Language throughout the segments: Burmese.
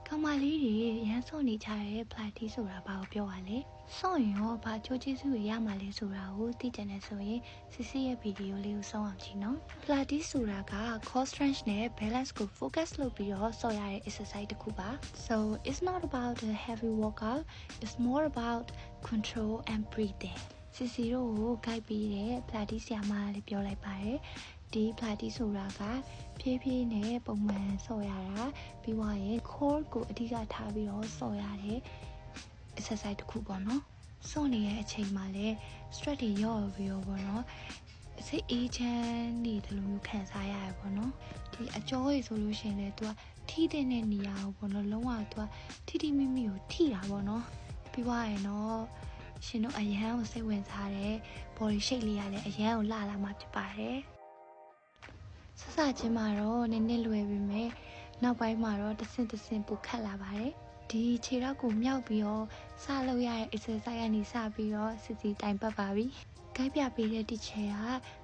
ကောင်မလေးတွေရမ်းစော့နေကြတဲ့ Platy ဆိုတာဘာကိုပြောရလဲစော့ရင်ရောဘာချိုးကျေးဇူးတွေရမှာလဲဆိုတာကိုသိကြတယ်ဆိုရင်စစ်စစ်ရဲ့ဗီဒီယိုလေးကိုစောင့်အောင်ကြည့်နော် Platy ဆိုတာက core strength နဲ့ balance ကို focus လုပ်ပြီးတော့စော့ရတဲ့ exercise တစ်ခုပါ so it's not about a heavy workout it's more about control and breathing စစ်စစ်တို့ကို guide ပြီးတဲ့ Platy ဆရာမလေးပြောလိုက်ပါတယ်ဒီ Platy ဆိုတာကဖြည်းဖြည်းနဲ့ပုံမှန်ဆော့ရတာပြီးွားရင် core ကိုအဓိကထားပြီးတော့ဆော့ရတဲ့ exercise တစ်ခုပေါ့နော်ဆော့နေတဲ့အချိန်မှာလည်း stress တွေရော့ပြီးတော့ပေါ့နော်စိတ်အေးချမ်းနေတယ်လို့မျိုးခံစားရတယ်ပေါ့နော်ဒီအကြောကြီးဆိုလို့ရှိရင်လည်း तू ကထိတဲ့နေရာကိုပေါ့နော်လုံးဝ तू ကထိမိမိကိုထိတာပေါ့နော်ပြီးွားရင်တော့ရှင်တို့အရန်ကိုစိတ်ဝင်စားတဲ့ body shape လေးကလည်းအရန်ကိုလှလာမှဖြစ်ပါတယ်စစချင်းမှာတော့နည်းနည်းလွယ်ပြီမဲ့နောက်ပိုင်းမှာတော့တစ်ဆင့်ပိုခက်လာပါတယ်ဒီခြေထောက်ကိုမြောက်ပြီးတော့စလုပ်ရတဲ့ exercise ကနေစပြီးတော့စစ်စီတိုင်ပတ်ပါပြီ။ကိုက်ပြပေးတဲ့ teacher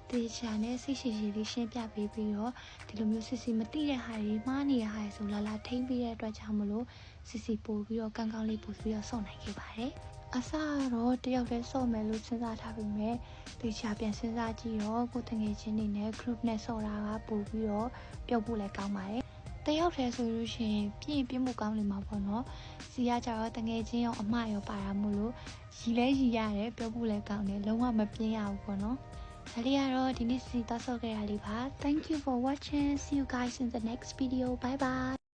ကတေချာနဲ့စိတ်ရှိရှိလေးရှင်းပြပေးပြီးတော့ဒီလိုမျိုးစစ်စီမသိတဲ့ဟာတွေမှားနေတဲ့ဟာတွေဆိုလာထိမ့်ပြီးတဲ့အတွက်ကြောင့်မလို့စစ်စီပို့ပြီးတော့ကောင်းကောင်းလေးပို့ပြီးတော့စောင့်နိုင်ခဲ့ပါတယ်။အစတော့တယောက်တည်းစော့မယ်လို့စဉ်းစားထားပေမဲ့တေချာပြန်စဉ်းစားကြည့်တော့ကိုယ်တငယ်ချင်းတွေနဲ့ group နဲ့စော့တာကပို့ပြီးတော့ပျောက်ဖို့လည်းကောင်းပါတယ်။တယောက်တည်းဆိုလို့ရှိရင်ပြင်းမှုကောင်းနေမှာပေါ့နော်စီရကြတော့တငယ်ချင်းရောအမရောပါတာမို့လို့ရီလဲရီရတယ်ပြောဖို့လည်းကောင်းတယ်လုံးဝမပြင်းရဘူးပေါ့နော်ဒါလေးကတော့ဒီနေ့စီသွားဆော့ခဲ့ရလေးပါ Thank you for watching see you guys in the next video bye bye